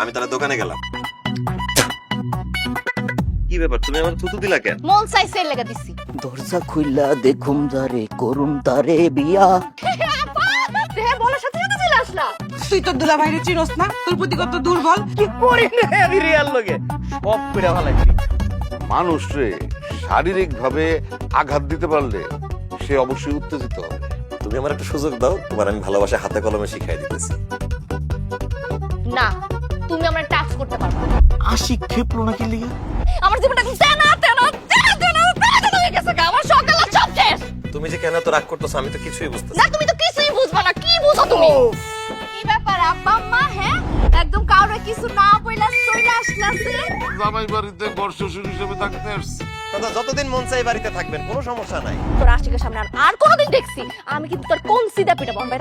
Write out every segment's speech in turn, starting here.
আমি তাহলে দোকানে গেলাম। কি ব্যাপার, তুমি আমার থুতু দিলা কেন? মন চাইছে এর লাগা দিছি। দরজা খুইলা দেখুম যারে করুম তারে বিয়া। দেহে বলার সাথে সাথে চলে আসলা। তুই তোর দুলা ভাইরে চিনস না? তোর প্রতি কত দুর্বল। কি করি না আমি রিয়াল লগে সব কইরা ভালাইছি। মানুষরে শারীরিক ভাবে আঘাত দিতে পারলে সে অবশ্যই উত্তেজিত হবে। তুমি আমার একটা সুযোগ দাও, তোমার আমি ভালোবাসা হাতে কলমে শিখাই দিতেছি। না, তুমি আমার টাচ করতে পারবে না। আশিক খেপলো নাকি লিগা? আমার জীবনটা এখন তেনা হয়ে গেছে গা। আমার সকাল আর সব শেষ। তুমি যে কেন তো রাগ করতেছো আমি তো কিছুই বুঝতেছি না, তুমি তো কিছুই বুঝবা না। কি বুঝো তুমি? কি ব্যাপার আব্বা আম্মা? হ্যাঁ, একদম কাউরে কিছু না বইলা চলে আসলাছে। জামাই বাড়িতে ঘর শ্বশুর হিসেবে থাকতে আসছি। দাদা যতদিন মন চাই বাড়িতে থাকবেন, কোনো সমস্যা নাই। তোর আশিকের সামনে আর কোনোদিন দেখছি আমি কিন্তু তোর কোন সিধা পিটা বম্বে।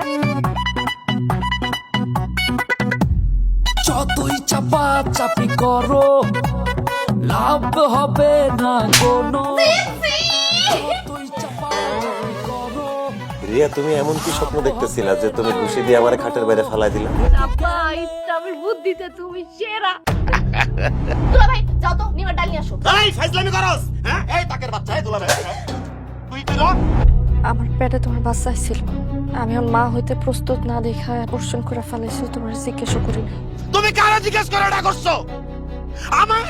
যতই চাপা চাপি করো লাভ হবে না কোনো। যতই চাপা চাপি করো। রিয়া, তুমি এমন কি স্বপ্ন দেখতেছিলা যে তুমি ঘুষি দিয়ে আমার খাটের বাইরে ফেলাই দিলা? আব্বা, ইসলামের বুদ্ধিতে তুমি সেরা। দুলা ভাই যাও তো, নিমার ডাল নিয়ে আসো। এই ফাইজলামি করস? হ্যাঁ, এই তাকের বাচ্চা, এই দুলা ভাই। তুই দিল? আমার পেটে তোমার বাচ্চা ছিল, আমি ওর মা হইতে প্রস্তুত না দেখা অ্যাবর্শন করে ফেলাইছি। তোমার জিজ্ঞেস করি নাই। তুমি কারা জিজ্ঞেস করে না করছো? আমার